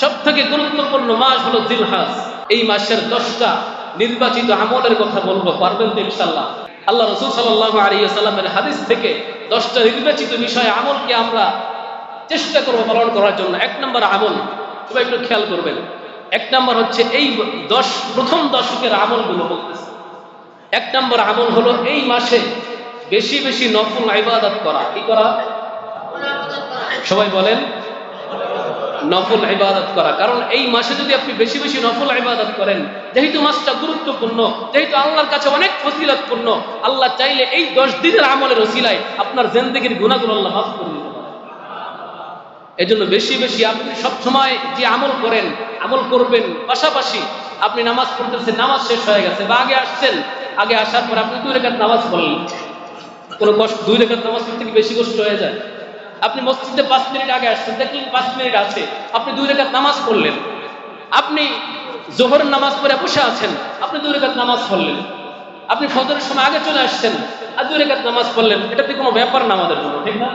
সবথেকে গুরুত্বপূর্ণ মাস হলো জিলহজ। এই মাসের 10টা নির্বাচিত আমলের কথা বলবো, পারবেন তো ইনশাআল্লাহ? আল্লাহ রাসূল সাল্লাল্লাহু আলাইহি ওয়াসাল্লামের হাদিস থেকে 10টা নির্বাচিত বিষয় আমলকে আমরা চেষ্টা করব পালন করার জন্য। 1 নম্বর আমল, সবাই একটু খেয়াল করবেন। 1 নম্বর হচ্ছে এই প্রথম দশকের আমলগুলো বলতেছে। 1 নম্বর আমল হলো এই মাসে বেশি বেশি নফল ইবাদত করা। কি করা? সবাই বলেন, নফল ইবাদত করা। কারণ এই মাসে যদি আপনি বেশি বেশি নফল ইবাদত করেন, যেহেতু মাসটা গুরুত্বপূর্ণ, যেহেতু আল্লাহর কাছে অনেক ফজিলতপূর্ণ, আল্লাহ চাইলে এই 10 দিনের আমলের ওসিলায় আপনার জিন্দেগীর গুনাহগুলো আল্লাহ মাফ করে দিতে পারেন। এজন্য বেশি বেশি আপনি সব সময় যে আমল করেন, আমল করবেন। পাশাপাশি আপনি নামাজ পড়তেছেন, নামাজ শেষ হয়ে গেছে, বা আগে আসছেন, আগে আসার পর আপনি 2 রাকাত নামাজ পড়লেন। কোনো কষ্ট, 2 রাকাত নামাজ পড়তে কি বেশি কষ্ট হয়ে যায়? আপনি মসজিদে 5 মিনিট আগে আসছেন, দেখলেন 5 মিনিট আছে, আপনি 2 রাকাত নামাজ পড়লেন। আপনি জোহরের নামাজ পড়ে বসে আছেন, আপনি 2 রাকাত নামাজ পড়লেন। আপনি ফজরের সময় আগে চলে আসছেন আর 2 রাকাত নামাজ পড়লেন। এটাতে কোনো ব্যাপার না আমাদের জন্য, ঠিক না?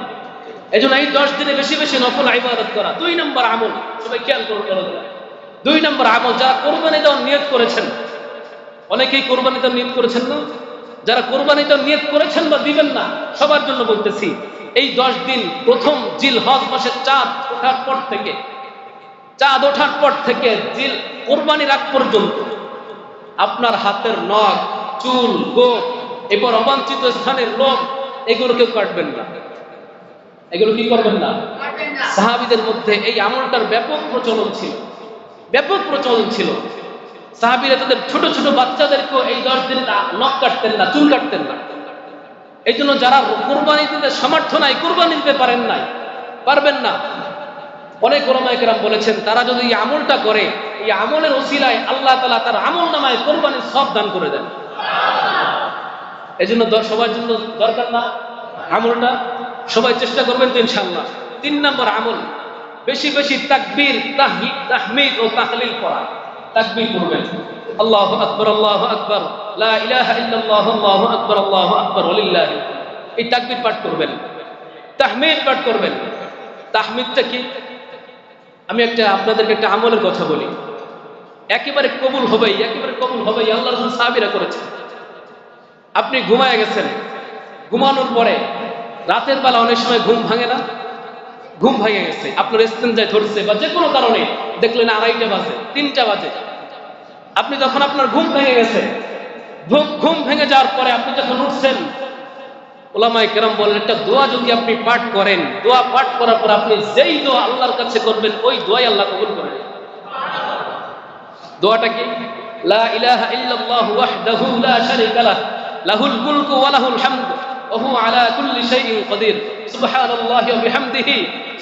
এজন্য এই 10 দিনে বেশি বেশি নফল ইবাদত করা 2 নম্বর আমল। সবাই খেয়াল করুন। 2 নম্বর আমল, যারা কোরবানি দেওয়ার নিয়ত করেছেন, অনেকেই কোরবানি দেওয়ার নিয়ত করেছেন না? যারা কোরবানি দেওয়ার নিয়ত করেছেন বা দিবেন না, সবার জন্য বলতেছি, এই 10 দিন প্রথম জিলহজ মাসের চাঁদ ওঠার পর থেকে কোরবানির আগ পর্যন্ত আপনার হাতের নখ, চুল, গোঁফ, এরপর অবাঞ্ছিত স্থানের লোম, এগুলো কেউ কাটবেন না। এগুলো কি করবেন না? সাহাবীদের মধ্যে এই আমলটার ব্যাপক প্রচলন ছিল। সাহাবীরা তাদের ছোট ছোট বাচ্চাদেরকেও এই 10 দিন নখ কাটতেন না, চুল কাটতেন না। এই জন্য যারা কোরবানি দিতে সামর্থ্য নাই, কোরবানি দিতে পারবেন না, অনেক ওলামায়ে কেরাম বলেছেন, তারা যদি এই আমলটা করে, এই আমলের ওসিলায় আল্লাহ তাআলা তার আমল নামায় কোরবানির সওয়াব দান করে দেন। এই জন্য সবার জন্য দরকার না আমলটা? সবাই চেষ্টা করবেন তো ইনশাআল্লাহ। 3 নম্বর আমল, বেশি বেশি তাকবীর, তাহমিদ ও তাহলিল করা। তাকবীর করবেন, আল্লাহু আকবার, আল্লাহু আকবার, লা ইলাহা ইল্লাল্লাহ, আল্লাহু আকবার, আল্লাহু আকবার, ওয়ালিল্লাহি। এই তাকবীর পাঠ করবেন, তাহমিদ পাঠ করবেন। তাহমিদটা কি? আমি আপনাদেরকে একটা আমলের কথা বলি, একেবারে কবুল হবেই আল্লাহ রাসূল সাহাবীরা করেছেন। আপনি ঘুমায় গেছেন, ঘুমানোর পরে রাতের বেলা অনেক সময় ঘুম ভাঙে না? ঘুম ভেঙে গেছে, আপনার ইস্তেঞ্জায় ধরছে বা যে কোনো কারণে দেখলেন 2:30 বাজে, 3টা বাজে। আপনি যখন আপনার ঘুম ভেঙে গেছে, ঘুম ভেঙে যাওয়ার পরে আপনি যখন উঠছেন, ওলামায়ে কেরাম বলেন, একটা দোয়া যদি আপনি পাঠ করেন, দোয়া পাঠ করার পর আপনি যেই দোয়া আল্লাহর কাছে করবেন, ওই দোয়াই আল্লাহ কবুল করেন। দোয়াটা কি? লা ইলাহা ইল্লাল্লাহু ওয়াহদাহু লা শারীকা লাহ, লাহুল মুলকু ওয়া লাহুল হামদু ওয়া হুয়া আলা কুল্লি শাইইন কাদির, সুবহানাল্লাহি ওয়া বিহামদিহি,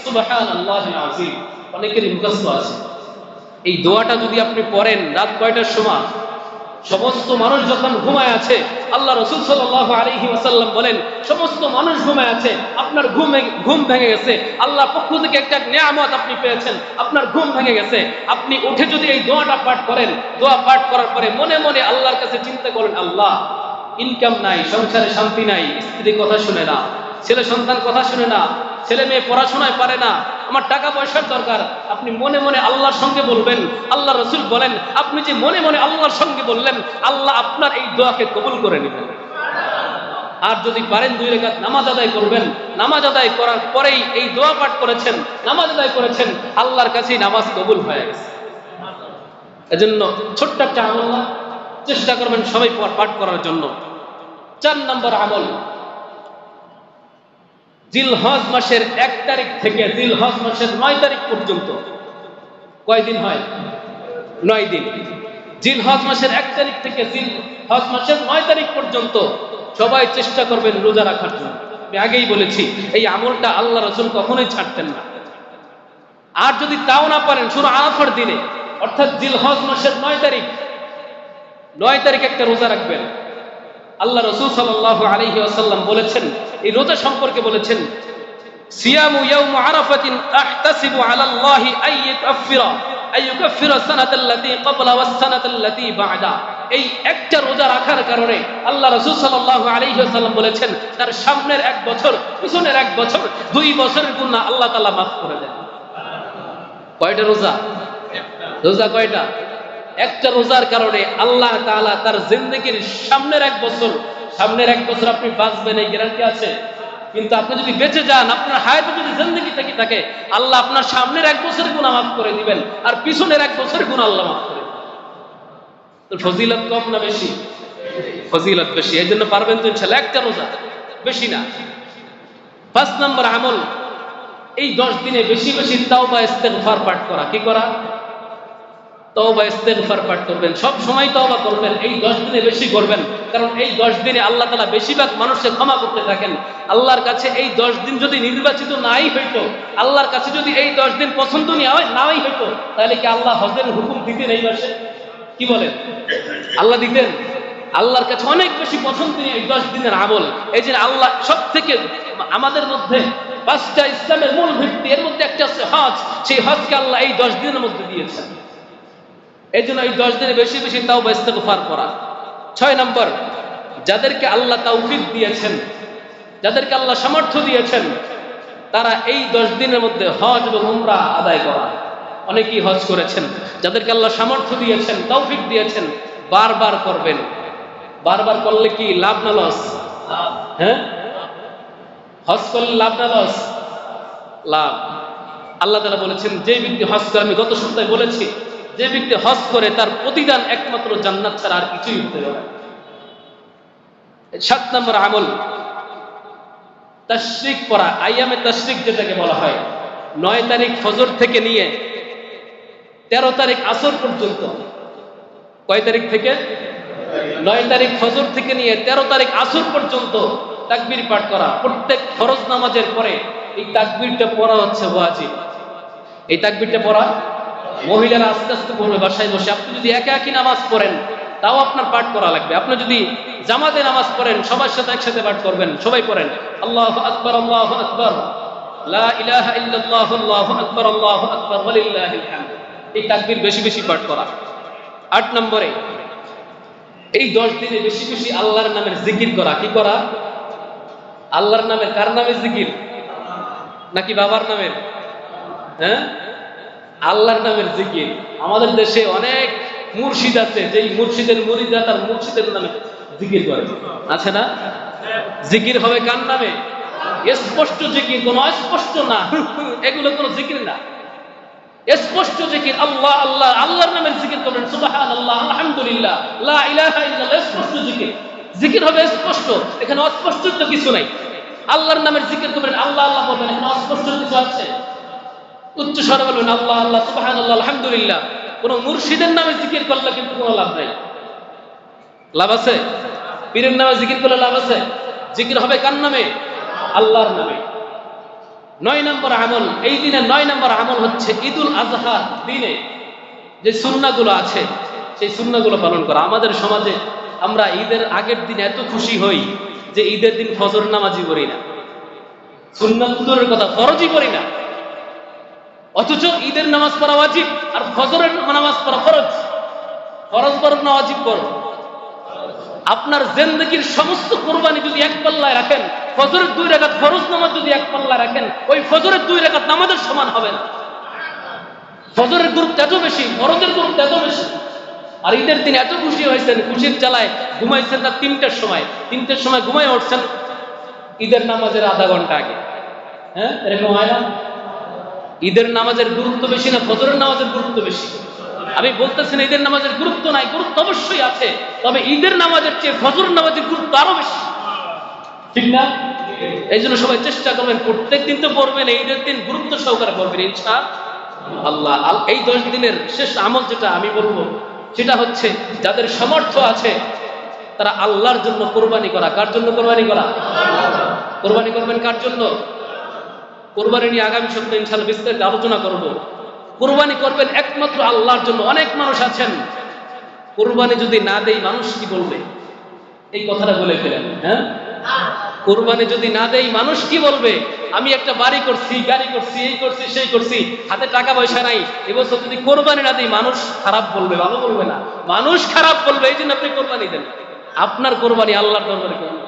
সুবহানাল্লাহিল আযীম। অনেকেরই মুখস্থ আছে। এই দোয়াটা যদি আপনি পড়েন রাত 9টার সময়, সমস্ত মানুষ যখন ঘুমায় আছে, আল্লাহ রাসূল সাল্লাল্লাহু আলাইহি ওয়াসাল্লাম বলেন, সমস্ত মানুষ ঘুমায় আছে, আপনার ঘুম ভেঙে গেছে, আল্লাহর পক্ষ থেকে একটা নিয়ামত আপনি পেয়েছেন, আপনার ঘুম ভেঙে গেছে, আপনি উঠে যদি এই দোয়াটা পাঠ করেন, দোয়া পাঠ করার পরে মনে মনে আল্লাহর কাছে চিন্তা করেন, আল্লাহ, ইনকাম নাই, সংসারে শান্তি নাই, স্ত্রী কথা শুনে না, ছেলে সন্তান কথা শুনে না, ছেলে মেয়ে পড়াশোনায় পারে না, আমার টাকা পয়সার দরকার। আপনি মনে মনে আল্লাহর সঙ্গে বলবেন। আল্লাহ রাসূল বলেন, আপনি যে মনে মনে আল্লাহর সঙ্গে বললেন, আল্লাহ আপনার এই দোয়াকে কবুল করে নেবেন। আর যদি পারেন 2 রাকাত নামাজ আদায় করবেন, নামাজ আদায় করার পরেই এই দোয়া পাঠ করেছেন, নামাজ আদায় করেছেন, আল্লাহর কাছেই নামাজ কবুল হয়ে গেছে। এজন্য ছোট্ট একটা আমল, চেষ্টা করবেন সবাই পাঠ করার জন্য। 4 নম্বর আমল, জিলহজ মাসের 1 তারিখ থেকে জিলহজ মাসের 9 তারিখ পর্যন্ত, কয় দিন হয়? 9 দিন। জিলহজ মাসের 1 তারিখ থেকে জিলহজ মাসের 9 তারিখ পর্যন্ত সবাই চেষ্টা করবেন রোজা রাখার জন্য। আমি আগেই বলেছি, এই আমলটা আল্লাহ রাসূল কখনোই ছাড়তেন না। আর যদি তাও না পারেন, সূরা আরাফার দিনে, অর্থাৎ জিলহজ মাসের 9 তারিখ একটা রোজা রাখবেন। আল্লাহ রাসূল সাল্লাল্লাহু আলাইহি ওয়াসাল্লাম বলেছেন, এই রোজা সম্পর্কে বলেছেন, সিয়ামু ইয়াউম আরাফাতিন আহতাসিবু আলা আল্লাহি আইয়ুকাফিরা সানাতাল্লাতী ক্বাবলা ওয়াস সানাতাল্লাতী বা'দা। এই একটা রোজা রাখার কারণে আল্লাহ রাসূল সাল্লাল্লাহু আলাইহি ওয়াসাল্লাম বলেছেন, তার সামনের 1 বছর, পিছনের 1 বছর, 2 বছরের গুনাহ আল্লাহ তাআলা মাফ করে দেন। কয়টা রোজা? রোজা কয়টা? একটা রোজার কারণে আল্লাহ তাআলা তার জিন্দেগির সামনের এক বছর আপনি বাঁচবেন এই গ্যারান্টি আছে। কিন্তু আপনি যদি বেঁচে যান, আপনার হায়াতে যদি জিন্দেগি থেকে থাকে, আল্লাহ আপনার সামনের এক বছরের গুনাহ মাফ করে দিবেন, আর পিছনের এক বছরের গুনাহ আল্লাহ মাফ করে দিবেন। তো ফজিলত কম না বেশি? ফজিলত বেশি। এই জন্য পারবেন তো ইনশাআল্লাহ, একটা রোজা, বেশি না। 5 নম্বর আমল, এই 10 দিনে বেশি বেশি তাওবা ইস্তেগফার পাঠ করা। কি করা? তওবা ইস্তেগফার পাঠ করবেন, সব সময় তওবা করবেন, এই 10 দিনে বেশি করবেন। কারণ এই 10 দিনে আল্লাহ তাআলা বেশিরভাগ মানুষকে ক্ষমা করতে থাকেন। আল্লাহর কাছে এই 10 দিন যদি নির্বাচিত নাই হইতো, আল্লাহর কাছে যদি এই 10 দিন পছন্দ নাই হইতো, তাহলে কি আল্লাহ হজের হুকুম দিতেন এই মাসে? কি বলেন? আল্লাহ দিতেন? আল্লাহর কাছে অনেক বেশি পছন্দনীয় এই 10 দিনের আমল। এই যে আল্লাহ সবথেকে আমাদের মধ্যে 5টা ইসলামের মূল ভিত্তি, এর মধ্যে একটা হচ্ছে হজ। সেই হজকে আল্লাহ এই 10 দিনের মধ্যে দিয়েছেন। এই জন্য এই 10 দিনে বেশি বেশি তাওবা ইস্তেগফার করা। 6 নম্বর, যাদেরকে আল্লাহ তাওফিক দিয়েছেন, যাদেরকে আল্লাহ সামর্থ্য দিয়েছেন, তারা এই 10 দিনের মধ্যে হজ এবং উমরা আদায় করা। অনেকেই হজ করেছেন, যাদেরকে আল্লাহ সামর্থ্য দিয়েছেন, তাওফিক দিয়েছেন, বারবার করবেন। বারবার করলে কি লাভ না লস? হ্যাঁ, হজ করলে লাভ না লস? লাভ। আল্লাহ তাআলা বলেছেন, যে ব্যক্তি হজ করে, আমি গত সপ্তাহে বলেছি, যে ব্যক্তি হজ করে তার প্রতিদান একমাত্র জান্নাত ছাড়া আর কিছুই হতে পারে না। 7 নম্বর আমল, তাশরিক পড়া। আইয়ামে তাশরিক যেটাকে বলা হয়, 9 তারিখ ফজর থেকে নিয়ে 13 তারিখ আসর পর্যন্ত। কয় তারিখ থেকে? 9 তারিখ ফজর থেকে নিয়ে 13 তারিখ আসর পর্যন্ত তাকবীর পাঠ করা। প্রত্যেক ফরজ নামাজের পরে এই তাকবীরটা পড়া হচ্ছে ওয়াজিব। এই তাকবীরটা পড়া মহিলারা আস্তে আস্তে পড়বে বাসায় বসে। আপনি যদি একা একই নামাজ পড়েন, তাও আপনার পাঠ করা লাগবে। আপনি যদি জামাতে নামাজ পড়েন, সবার সাথে একসাথে পাঠ করবেন। সবাই পড়েন, আল্লাহু আকবার, আল্লাহু আকবার, লা ইলাহা ইল্লাল্লাহ, আল্লাহু আকবার, আল্লাহু আকবার, ওয়ালিল্লাহিল হামদ। এই তাকবীর বেশি বেশি পাঠ করা। 8 নম্বরে, এই 10 দিনে বেশি বেশি আল্লাহর নামের জিকির করা। কি করা? আল্লাহর নামের। কার নামের জিকির? নাকি বাবার নামের? হ্যাঁ, আল্লাহর নামের জিকির। আমাদের দেশে অনেক মুর্শিদ আছে, যেই মুর্শিদের মুরিদরা তার মুর্শিদের নামে জিকির করে, আছে না? জিকির হবে কার নামে? স্পষ্ট জিকির, কোন অস্পষ্ট না। এগুলো কোন জিকির না, স্পষ্ট জিকির। আল্লাহ আল্লাহ, আল্লাহর নামের জিকির করবেন, সুবহানাল্লাহ, আলহামদুলিল্লাহ, লা ইলাহা ইল্লাল্লাহ। স্পষ্ট জিকির, জিকির হবে স্পষ্ট। এখানে অস্পষ্ট তো কিছু নাই। আল্লাহর নামের জিকির করবেন, আল্লাহ আল্লাহ বলবেন। এখানে অস্পষ্ট কিছু আছে? উচ্চ স্বরে বলবেন আল্লাহ আল্লাহ, সুবহানাল্লাহ, আলহামদুলিল্লাহ। কোন মুর্শিদের নামে জিকির করলে কিন্তু কোনো লাভ নাই। লাভ আছে? পীরের নামে জিকির করলে লাভ আছে? জিকির হবে কার নামে? আল্লাহর নামে। 9 নম্বর আমল, এই দিনে 9 নম্বর আমল হচ্ছে ঈদুল আজহার দিনে যে সুন্নাহগুলো আছে, সেই সুন্নাহগুলো পালন করা। আমাদের সমাজে আমরা ঈদের আগের দিন এত খুশি হই যে ঈদের দিন ফজর নামাজই পড়ি না, সুন্নাত দূরের কথা, ফরজই পড়ি না। অথচ ঈদের নামাজ পড়া ওয়াজিব, আর ফজরের নামাজ পড়া ফরজ। ফরজ পড়ো না ওয়াজিব পড়ো? আপনার জিন্দেগীর সমস্ত কুরবানি যদি এক পাল্লায় রাখেন, ফজরের 2 রাকাত ফরজ নামাজ যদি এক পাল্লায় রাখেন, ওই ফজরের 2 রাকাত নামাজের সমান হবে না। ফজরের গুরুত্ব এত বেশি, ফরজের গুরুত্ব এত বেশি। আর ঈদের দিন এত খুশি হয়েছেন, খুশির জ্বালায় ঘুমাইছেন না 3টার সময়, 3টার সময় ঘুমাই উঠছেন ঈদের নামাজের আধা ঘন্টা আগে। হ্যাঁ, এরকম হয় না? ঈদের নামাজের গুরুত্ব বেশি না ফজরের নামাজের গুরুত্ব বেশি? আমি বলতেছি না ঈদের নামাজের গুরুত্ব নাই, গুরুত্ব অবশ্যই আছে, তবে ঈদের নামাজের চেয়ে ফজরের নামাজের গুরুত্ব আরো বেশি, ঠিক না? এই জন্য সবাই চেষ্টা করবেন, প্রত্যেক দিন তো পড়বেন, ঈদের দিন গুরুত্ব সহকারে পড়বেন ইনশাআল্লাহ। এই 10 দিনের শেষ আমল যেটা আমি বলবো, সেটা হচ্ছে যাদের সামর্থ্য আছে তারা আল্লাহর জন্য কোরবানি করা। কার জন্য কোরবানি করা? কোরবানি করবেন কার জন্য? কোরবানি নিয়ে আগামী সপ্তাহে ইনশাআল্লাহ বিস্তারিত আলোচনা করব। কোরবানি করবেন একমাত্র আল্লাহর জন্য। অনেক মানুষ আছেন কোরবানি যদি না দেই মানুষ কি বলবে, এই কথাটা বলে ফেলেন। হ্যাঁ, কোরবানি যদি না দেই মানুষ কি বলবে? আমি একটা বাড়ি করছি, গাড়ি করছি, এই করছি, সেই করছি, হাতে টাকা পয়সা নাই, এবছর যদি কোরবানি না দিই মানুষ খারাপ বলবে, ভালো বলবে না, মানুষ খারাপ বলবে। এই জন্য আপনি কোরবানি দেন। আপনার কোরবানি আল্লাহর দরবারে করুন।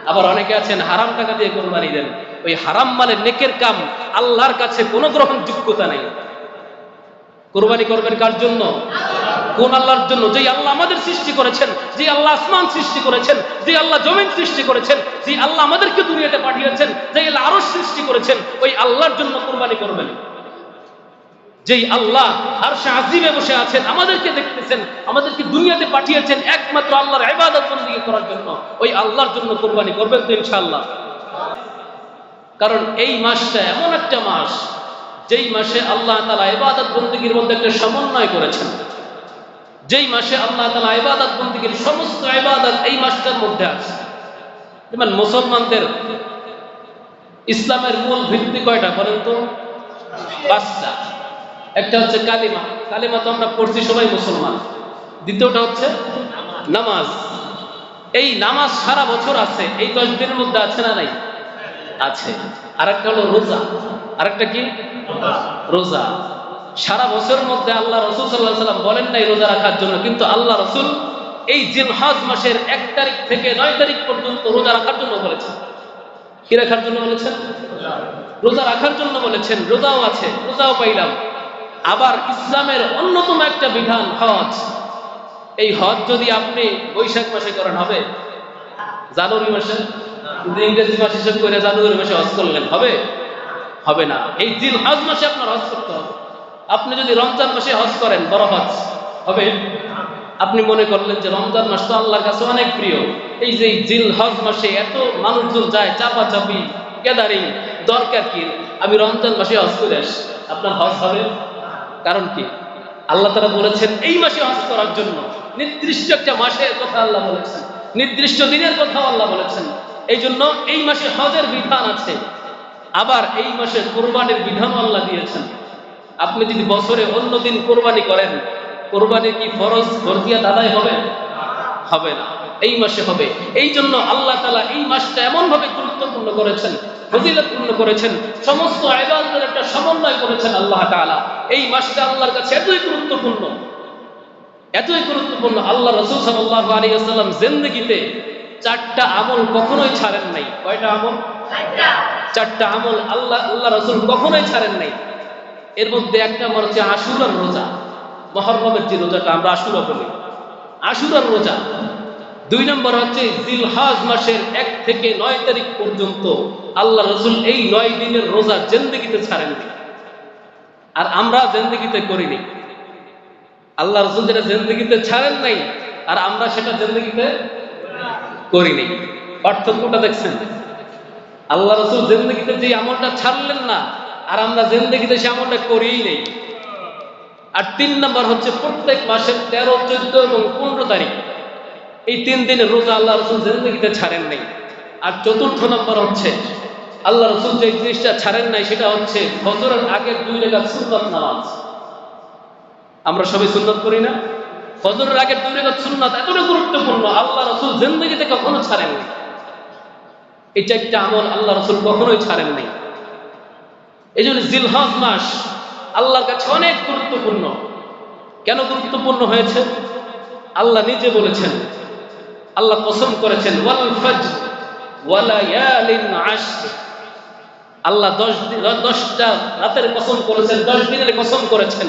আবার অনেকে আছেন হারাম টাকা দিয়ে কোরবানি দেন, ওই হারাম মালের নেকের কাম আল্লাহর কাছে কোনো গ্রহণযোগ্যতা নেই। কুরবানি করবেন কার জন্য? কোন আল্লাহর জন্য? যেই আল্লাহ আমাদের সৃষ্টি করেছেন, যে আল্লাহ আসমান সৃষ্টি করেছেন, যে আল্লাহ জমিন সৃষ্টি করেছেন, যে আল্লাহ আমাদেরকে দুনিয়াতে পাঠিয়েছেন, যে আল্লাহ আরশ সৃষ্টি করেছেন, ওই আল্লাহর জন্য কুরবানি করবেন। যেই আল্লাহ আরশে আজিমে বসে আছেন, আমাদেরকে দেখতেছেন, আমাদেরকে দুনিয়াতে পাঠিয়েছেন একমাত্র আল্লাহর ইবাদত বندگی করার জন্য, ওই আল্লাহর জন্য কুরবানি করবেন তো ইনশাআল্লাহ। কারণ এই মাসটা এমন একটা মাস, যেই মাসে আল্লাহ তাআলা ইবাদত বندگির মধ্যে একটা সমন্বয় করেছেন। যেই মাসে আল্লাহ তাআলা ইবাদত বندگির সমস্ত ইবাদত এই মাসটার মধ্যে আছে। যেমন মুসলমানদের ইসলামের মূল ভিত্তি কয়টা বলেন তো? 5টা। একটা হচ্ছে কালিমা, কালিমা তো আমরা পড়ছি সবাই মুসলমান। দ্বিতীয়টা হচ্ছে নামাজ। এই নামাজ সারা বছর আছে, এই 10 দিনের মধ্যে আছে না নাই? আছে। আরেকটা হলো রোজা। আরেকটা কি? রোজা। সারা বছরের মধ্যে আল্লাহ রাসূল সাল্লাল্লাহু আলাইহি ওয়াসাল্লাম বলেন নাই রোজা রাখার জন্য, কিন্তু আল্লাহ রাসূল এই জিলহজ মাসের 1 তারিখ থেকে 9 তারিখ পর্যন্ত রোজা রাখার জন্য বলেছেন। কি রাখার জন্য বলেছেন? রোজা রাখার জন্য বলেছেন। রোজাও আছে, রোজাও পাইলাম। আবার ইসলামের অন্যতম একটা বিধান হজ। এই হজ যদি আপনি বৈশাখ মাসে করেন হবে? জানুয়ারি মাসে? ইংরেজি মাসে হিসাব করে জানুয়ারি মাসে হজ করলেন হবে? হবে না। এই জিলহজ মাসে আপনার হজ করতে হবে। আপনি যদি রমজান মাসে হজ করেন, বড় হজ হবে? আপনি মনে করলেন যে রমজান মাস তো আল্লাহর কাছে অনেক প্রিয়, এই যে জিলহজ মাসে এত মানুষজন যায়, চাপাচাপি, গ্যাদারিং, দরকার কি আমি রমজান মাসে হজ করে আসি? আপনার হজ হবে? কারণ কি? আল্লাহ তাআলা বলেছেন এই মাসে হজ করার জন্য। নির্দিষ্ট একটা মাসের কথা আল্লাহ বলেছেন, নির্দিষ্ট দিনের কথা আল্লাহ বলেছেন। এই জন্য এই মাসে হজের বিধান আছে। আবার এই মাসে কোরবানির বিধানও আল্লাহ দিয়েছেন। আপনি যদি বছরে অন্য দিন কোরবানি করেন, কোরবানি কি ফরজ ফরজিয়াত আদায় হবে? হবে না, এই মাসে হবে। এই জন্য আল্লাহ তাআলা এই মাসটা এমন ভাবে গুরুত্বপূর্ণ করেছেন, ফজিলতপূর্ণ করেছেন, সমস্ত ইবাদতের একটা সমন্বয় করেছেন আল্লাহ তাআলা। এই মাসটা আল্লাহর কাছে এতই গুরুত্বপূর্ণ, এতই গুরুত্বপূর্ণ। আল্লাহ রাসূল সাল্লাল্লাহু আলাইহি ওয়াসাল্লাম জিন্দেগিতে 4টা আমল কখনোই ছাড়েন নাই। কয়টা আমল? 4টা আমল আল্লাহ রাসূল কখনোই ছাড়েন নাই। এর মধ্যে একটা আমল হচ্ছে আশুরার রোজা। মুহররমের যে রোজাটা আমরা আশুরা বলি, আশুরার রোজা। 2 নম্বর হচ্ছে জিলহজ মাসের 1 থেকে 9 তারিখ পর্যন্ত আল্লাহ রাসূল এই 9 দিনের রোজা জিন্দেগিতে ছাড়েননি। আর আমরা জিন্দেগিতে করিনি। আল্লাহ রাসূল যেটা জিন্দেগিতে ছাড়েন নাই, আর আমরা সেটা জিন্দেগিতে করিনি। পার্থক্যটা দেখছেন? আল্লাহ রাসূল জিন্দেগিতে যে আমলটা ছাড়লেন না, আর আমরা জিন্দেগিতে সে আমলটা করিই নেই। আর 3 নম্বর হচ্ছে প্রত্যেক মাসের 13, 14 এবং 15 তারিখ এই 3 দিনের রোজা আল্লাহ রাসূল জিন্দেগিতে ছাড়েন নাই। আর 4র্থ নম্বর হচ্ছে আল্লাহ রাসূল যে জিনিসটা ছাড়েন নাই, সেটা হচ্ছে ফজরের আগে 2 রাকাত সুন্নাত নামাজ। আমরা সবাই সুন্নাত করি না? ফজরের আগে 2 রাকাত সুন্নাত এতটা গুরুত্বপূর্ণ, আল্লাহ রাসূল জিন্দেগিতে কখনো ছাড়েন নাই। এই 4টা আমল আল্লাহ রাসূল কখনোই ছাড়েন নাই। এই জন্য জিলহজ মাস আল্লাহর কাছে অনেক গুরুত্বপূর্ণ। কেন গুরুত্বপূর্ণ হয়েছে? আল্লাহ নিজে বলেছেন, আল্লাহ কসম করেছেন, ওয়াল ফজর ওয়া লায়ালিন আশর। আল্লাহ 10টা রাতের কসম করেছেন, 10 দিনের কসম করেছেন।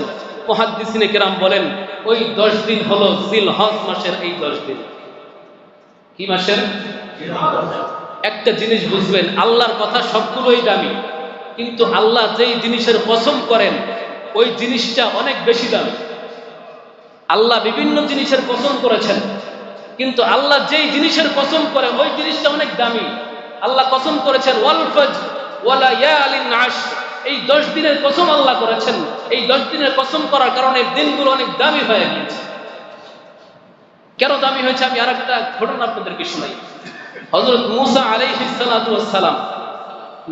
মুহাদ্দিসিনে কেরাম বলেন ওই 10 দিন হলো জিলহজ মাসের এই 10 দিন। কি মাসের? একটা জিনিস বুঝবেন, আল্লাহর কথা সবগুলোই দামি, কিন্তু আল্লাহ যেই জিনিসের কসম করেন ওই জিনিসটা অনেক বেশি দামি। আল্লাহ বিভিন্ন জিনিসের কসম করেছেন, কিন্তু আল্লাহ যেই জিনিসের কসম করে ওই জিনিসটা অনেক দামি। আল্লাহ কসম করেছেন ওয়াল ফজর ওয়া লায়ালিন আশর, এই 10 দিনের কসম আল্লাহ করেছেন। এই 10 দিনের কসম করার কারণে দিনগুলো অনেক দামি হয়ে গেছে। কেন দামি হয়েছে আমি আরেকটা ঘটনা আপনাদেরকে শোনাই। হযরত মূসা আলাইহিস সালাতু ওয়াস সালাম,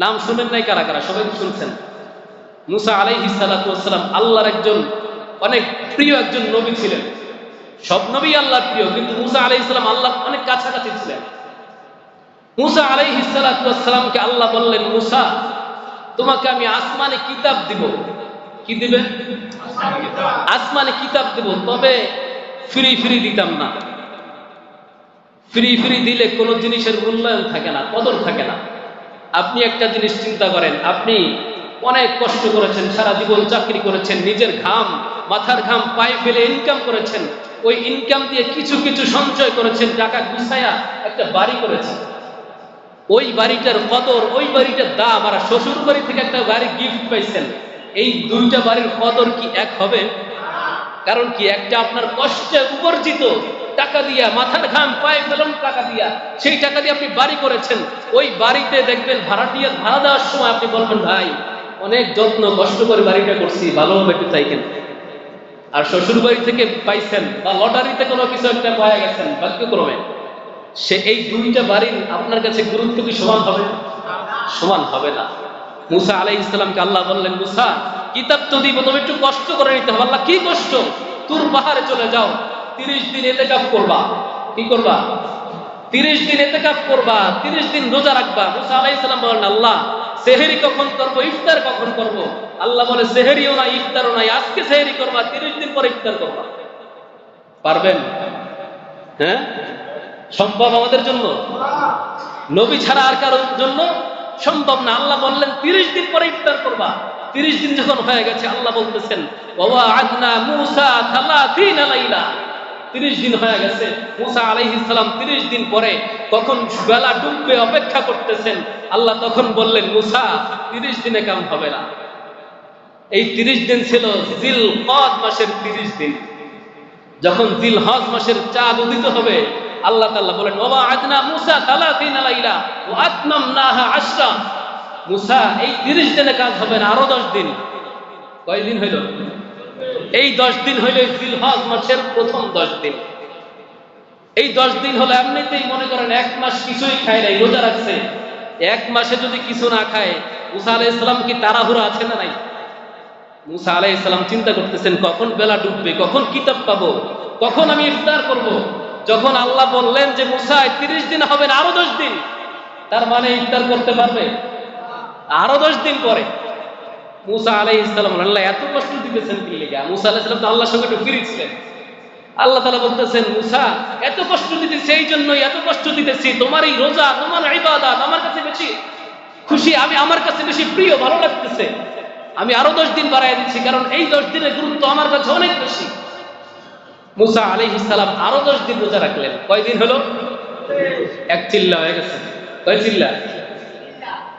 নাম শুনেন নাই কারা কারা? সবাই শুনছেন। মূসা আলাইহিস সালাতু ওয়াস সালাম আল্লাহর একজন অনেক প্রিয় একজন নবী ছিলেন। সব নবী আল্লাহর প্রিয়, কিন্তু মূসা আলাইহিস সালাম আল্লাহর অনেক কাছাকাছি ছিলেন। মূসা আলাইহিস সালাতু ওয়াস সালামকে আল্লাহ বললেন, মূসা তোমাকে আমি আসমানে কিতাব দিব। কি দিবে? আসমানে কিতাব দিব, তবে ফ্রি ফ্রি দিতাম না। ফ্রি ফ্রি দিলে কোনো জিনিসের মূল্যায়ন থাকে না, কদর থাকে না। আপনি একটা জিনিস চিন্তা করেন, আপনি অনেক কষ্ট করেছেন, সারা জীবন চাকরি করেছেন, নিজের ঘাম মাথার ঘাম পায়ে ফেলে ইনকাম করেছেন, ওই ইনকাম দিয়ে কিছু কিছু সঞ্চয় করেছেন, টাকা গুছায়া একটা বাড়ি করেছেন। ওই বাড়িটার কদর, ওই বাড়িটার দাম, আর শ্বশুর বাড়ি থেকে একটা বাড়ি গিফট পাইছেন, এই দুইটা বাড়ির কদর কি এক হবে? কারণ কি, একটা আপনার কষ্টে উপার্জিত টাকা দিয়া, মাথার ঘাম পায়ে ফেলন টাকা দিয়া, সেই টাকা দিয়ে আপনি বাড়ি করেছেন। ওই বাড়িতে দেখবেন ভাড়াটিয়া ভাড়া দেওয়ার সময় আপনি বলবেন, ভাই অনেক যত্ন কষ্ট করে বাড়িটা করছি, ভালোভাবে একটু চাইকেন। আর শ্বশুর বাড়ি থেকে পাইছেন বা লটারিতে কোনো কিছু একটা পাওয়া গেছেন ভাগ্যক্রমে, সে এই দুইটা বাড়ির আপনার কাছে গুরুত্ব কি সমান হবে? সমান হবে না। মুসা আলাইহিস সালামকে আল্লাহ বললেন, মুসা কিতাব তো দিব, তুমি একটু কষ্ট করে নিতে হবে। আল্লাহ, কি কষ্ট? তুর পাহাড়ে চলে যাও, 30 দিন ইতিকাফ করবা। কি করবা? 30 দিন ইতিকাফ করবা, 30 দিন রোজা রাখবা। মুসা আলাইহিস সালাম বলেন, আল্লাহ সেহরি কখন করব, ইফতার কখন করব? আল্লাহ বলে, সেহরিও না ইফতারও নাই, আজকে সেহরি করবা, 30 দিন পরে ইফতার করবা। পারবেন? হ্যাঁ, সম্ভব আমাদের জন্য? নবী ছাড়া আর কারোর জন্য সম্ভব না। আল্লাহ বললেন 30 দিন পরে ইফতার করবা। 30 দিন যখন হয়ে গেছে, আল্লাহ বলতেছেন, ওয়া'আদনা মূসা 30 লাইলা। 30 দিন হয়ে গেছে, মূসা আলাইহিস সালাম 30 দিন পরে কখন বেলা ডুববে অপেক্ষা করতেছেন। আল্লাহ তখন বললেন, মূসা 30 দিনে কাম হবে না। এই 30 দিন ছিল জিলকদ মাসের 30 দিন। যখন জিলহজ মাসের চাঁদ উদিত হবে, আল্লাহ তাআলা বলেন, ওয়া'আদনা মূসা 30 লাইলা ওয়া আতমামনাহা 10। মূসা এই 30 দিনে কাজ হবে না, আরো 10 দিন। কয় দিন হইল? এই 10 দিন হইল জিলহজ মাসের প্রথম 10 দিন। এই 10 দিন হলো এমনিতেই মনে করেন 1 মাস কিছুই খায় নাই, রোজা রাখছে। 1 মাসে যদি কিছু না খায়, মূসা আলাইহিস সালাম কি তাড়াহুড়া আছে না নাই? মূসা আলাইহিস সালাম চিন্তা করতেছেন, কখন বেলা ডুববে, কখন কিতাব পাবো, কখন আমি ইফতার করব। যখন আল্লাহ বললেন যে মূসা 30 দিন হবে না, আরো 10 দিন, তার মানে ইফতার করতে পারবে আরো 10 দিন পরে। মূসা আলাইহিস সালাম, আল্লাহ এত কষ্ট দিতেছেন কি লাগা? মূসা আলাইহিস সালাম তো আল্লাহর সঙ্গে একটু ফ্রি ছিলেন। আল্লাহ তাআলা বলতেছেন, মূসা এত কষ্ট দিতেছি, এই জন্যই এত কষ্ট দিতেছি, তোমার এই রোজা, তোমার ইবাদত আমার কাছে বেশি খুশি, আমি আমার কাছে বেশি প্রিয়, ভালো লাগতেছে। আমি আরো 10 দিন বাড়ায় দিচ্ছি, কারণ এই 10 দিনের গুরুত্ব আমার কাছে অনেক বেশি। মূসা আলাইহিস সালাম আরো 10 দিন রোজা রাখলেন। কয় দিন হলো? 1 চিল্লা হয়ে গেছে। কয় চিল্লা?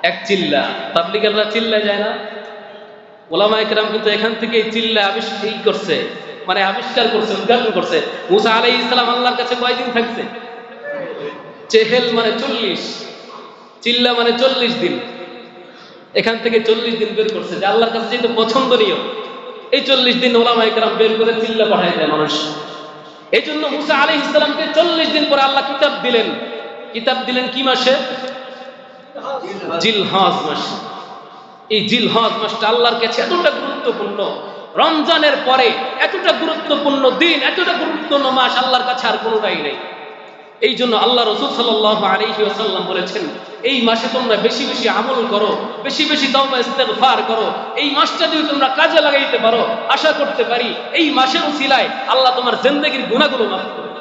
1 চিল্লা। তাবলীগীরা চিল্লা যায় না? ওলামায়ে কেরাম কিন্তু এখান থেকে এই চিল্লা আবিষ্কার করছে, মানে আবিষ্কার করছে, উদ্ঘাটন করছে। মূসা আলাইহিস সালাম আল্লাহর কাছে কয় দিন থাকছে? চেহেল মানে 40, চিল্লা মানে 40 দিন। এখান থেকে 40 দিন বের করছে, যে আল্লাহর কাছে যেটা পছন্দনীয়। এই 40 দিন ওলামায়ে কেরাম বের করে চিল্লা পাঠায় দেয় মানুষ। এই জন্য মূসা আলাইহিস সালামকে 40 দিন পরে আল্লাহ কিতাব দিলেন। কিতাব দিলেন কি মাসে? জিলহজ মাসে। এই জিলহজ মাসটা আল্লাহর কাছে এতটা গুরুত্বপূর্ণ, রমজানের পরে এতটা গুরুত্বপূর্ণ দিন, এতটা গুরুত্বপূর্ণ মাস আল্লাহর কাছে আর কোনোটাই নেই। এই জন্য আল্লাহ রাসূল সাল্লাল্লাহু আলাইহি ওয়াসাল্লাম বলেছেন, এই মাসে তোমরা বেশি বেশি আমল করো, বেশি বেশি তাওবা ইস্তেগফার করো। এই মাসটা যদি তোমরা কাজে লাগাইতে পারো, আশা করতে পারি এই মাসের উসিলায় আল্লাহ তোমার জিন্দেগীর গুনাহগুলো মাফ করবে।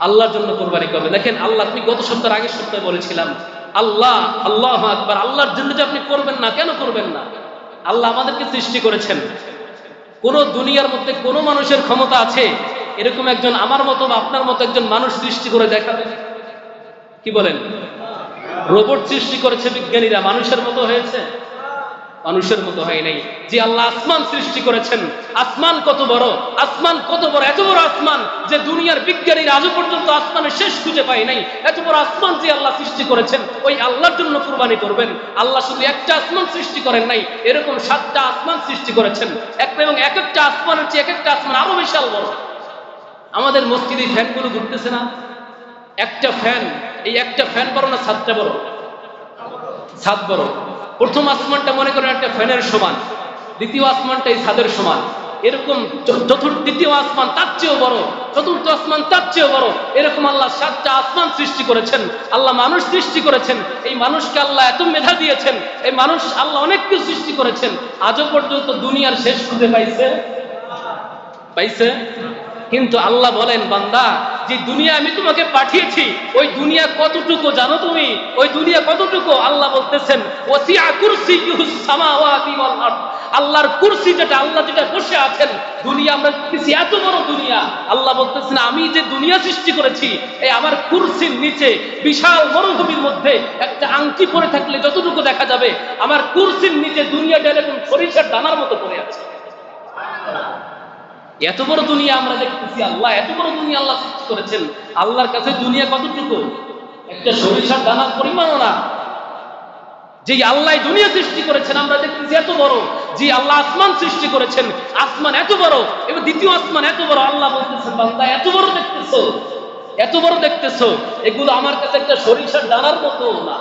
আল্লাহর জন্য কুরবানি করবে। দেখেন, আল্লাহ, আপনি গত সপ্তাহের আগের সপ্তাহে বলেছিলাম, আল্লাহ, আল্লাহু আকবার, আল্লাহর জন্য যে আপনি করবেন না, কেন করবেন না? আল্লাহ আমাদেরকে সৃষ্টি করেছেন। কোন দুনিয়ার মধ্যে কোন মানুষের ক্ষমতা আছে এরকম একজন আমার মতো বা আপনার মতো একজন মানুষ সৃষ্টি করে দেখাবে? কি বলেন? রোবট সৃষ্টি করেছে বিজ্ঞানীরা, মানুষের মতো হয়েছে? মানুষের মতো হয় নাই। যে আল্লাহ আসমান সৃষ্টি করেছেন, আসমান কত বড়, আসমান কত বড়, এত বড় আসমান যে দুনিয়ার বিজ্ঞানীরা আজও পর্যন্ত আসমানের শেষ খুঁজে পায় নাই। এত বড় আসমান যে আল্লাহ সৃষ্টি করেছেন, ওই আল্লাহর জন্য কুরবানি করবেন। আল্লাহ শুধু একটা আসমান সৃষ্টি করেন নাই, এরকম 7টা আসমান সৃষ্টি করেছেন। একটা, এবং এক একটা আসমানের চেয়ে এক একটা আসমান আরো বিশাল বড়। আমাদের মসজিদে ফ্যানগুলো ঘুরতেছে না? একটা ফ্যান, এই একটা ফ্যান বড় না 7টা বড়? 7 বড়। প্রথম আসমানটা মনে করেন একটা ফ্যানের সমান, দ্বিতীয় আসমানটা এই ছাদের সমান, এরকম দ্বিতীয় আসমান তার চেয়েও বড়, চতুর্থ আসমান তার চেয়েও বড়। এরকম আল্লাহ 7টা আসমান সৃষ্টি করেছেন। আল্লাহ মানুষ সৃষ্টি করেছেন। এই মানুষকে আল্লাহ এত মেধা দিয়েছেন। এই মানুষ আল্লাহ অনেক কিছু সৃষ্টি করেছেন। আজও পর্যন্ত দুনিয়ার শেষ খুঁজে পাইছে? কিন্তু আল্লাহ বলেন, বান্দা, যে দুনিয়া আমি তোমাকে পাঠিয়েছি, ওই দুনিয়া কতটুকু জানো তুমি? ওই দুনিয়া কতটুকু? আল্লাহ বলতেছেন, ওয়াসিআ কুরসিয়ুহুস সামাওয়াতি ওয়াল আরদ। আল্লাহর কুরসি যেটা, আল্লাহ যেটা বসে আছেন, দুনিয়া আমরা দেখতেছি এত বড় দুনিয়া। আল্লাহ বলতেছেন আমি যে দুনিয়া সৃষ্টি করেছি, এই আমার কুরসির নিচে বিশাল মরুভূমির মধ্যে একটা আংটি পরে থাকলে যতটুকু দেখা যাবে, আমার কুরসির নিচে দুনিয়াটা এরকম সরিষার দানার মতো পড়ে আছে। এত বড় দুনিয়া আমরা দেখতেছি, আল্লাহ এত বড় দুনিয়া আল্লাহ সৃষ্টি করেছেন। আল্লাহর কাছে দুনিয়া কতটুকু? একটা সরিষার দানার পরিমাণও না। যে আল্লাহ দুনিয়া সৃষ্টি করেছেন আমরা দেখতেছি এত বড়। যে আল্লাহ আসমান সৃষ্টি করেছেন, আসমান এত বড়, এবার দ্বিতীয় আসমান এত বড়। আল্লাহ বলতেছেন বান্দা এত বড় দেখতেছো, এত বড় দেখতেছো, এগুলো আমার কাছে একটা সরিষার দানার মতো না।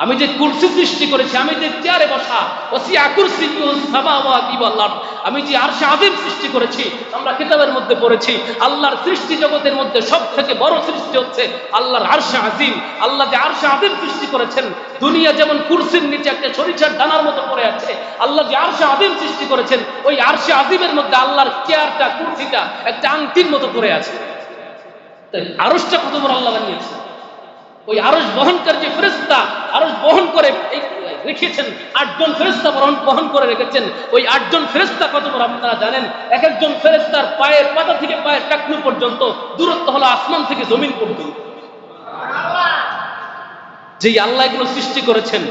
আমি যে কুরসি সৃষ্টি করেছি, আমি যে চেয়ারে বসা, ওয়াসিআ কুরসিয়্যুহুস সামাওয়াতি ওয়াল আরদ, আমি যে আরশে আযীম সৃষ্টি করেছি, আমরা কিতাবের মধ্যে পড়েছি আল্লাহর সৃষ্টি জগতের মধ্যে সবথেকে বড় সৃষ্টি হচ্ছে আল্লাহর আরশে আযীম। আল্লাহ যে আরশে আযীম সৃষ্টি করেছেন, দুনিয়া যেমন কুরসির নিচে একটা সরিষার দানার মতো পড়ে আছে, আল্লাহ যে আরশে আযীম সৃষ্টি করেছেন, ওই আরশে আযীমের মধ্যে আল্লাহর চেয়ারটা, কুরসিটা একটা আংটির মতো পড়ে আছে। তাই আরশটা কত বড় আল্লাহ বানিয়েছেন। ওই আরশ বহনকার যে ফেরেশতা আরশ বহন করে রেখেছেন, 8 জন ফেরেশতা বহন করে রেখেছেন। ওই 8 জন ফেরেশতা কত বড় আপনারা জানেন? এক একজন ফেরেশতার পায়ের পাতা থেকে পায়ের টাকনু পর্যন্ত দূরত্ব হলো আসমান থেকে জমিন পর্যন্ত। যেই আল্লাহ এগুলো সৃষ্টি করেছেন,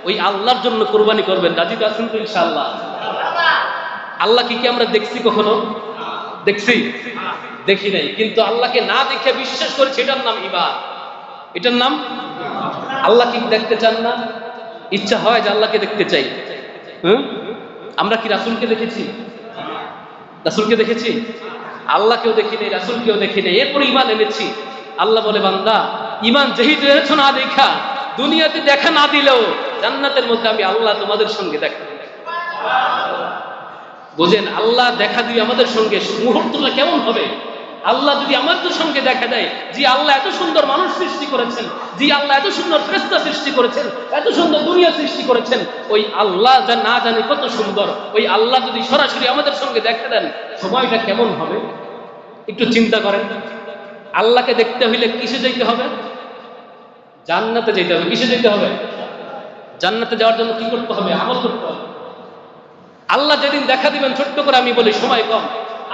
ওই আল্লাহর জন্য কুরবানি করবেন। রাজি তো আছেন তো ইনশাআল্লাহ? আল্লাহ কি আমরা দেখছি কখনো? দেখছি? দেখি নাই। কিন্তু আল্লাহকে না দেখে বিশ্বাস করেছি, এটার নাম ইবাদত, এটার নাম। আল্লাহ কি দেখতে চান না? ইচ্ছা হয় যে আল্লাহকে দেখতে চাই। আমরা কি রাসূলকে দেখেছি? রাসূলকে দেখেছি? আল্লাহকেও দেখি নাই, রাসূলকেও দেখি নাই, এরপরে ঈমান এনেছি। আল্লাহ বলে বান্দা ঈমান যেহেতু এনেছো না দেখা, দুনিয়াতে দেখা না দিলেও জান্নাতের মধ্যে আমি আল্লাহ তোমাদের সঙ্গে দেখা দেব। বুঝেন, আল্লাহ দেখা দিয়ে আমাদের সঙ্গে মুহূর্তটা কেমন হবে? আল্লাহ যদি আমাদের সঙ্গে দেখা দেয়, যে আল্লাহ এত সুন্দর মানুষ সৃষ্টি করেছেন, যে আল্লাহ এত সুন্দর ফেরেশতা সৃষ্টি করেছেন, এত সুন্দর দুনিয়া সৃষ্টি করেছেন, ওই আল্লাহ যা না জানি কত সুন্দর, ওই আল্লাহ যদি সরাসরি আমাদের সঙ্গে দেখা দেন, সময়টা কেমন হবে একটু চিন্তা করেন। আল্লাহকে দেখতে হইলে কিসে যেতে হবে? জান্নাতে যেতে হবে। কিসে যেতে হবে? জান্নাতে যাওয়ার জন্য কি করতে হবে? আমল করতে হবে। আল্লাহ যেদিন দেখা দিবেন, ছোট্ট করে আমি বলি, সময় কম,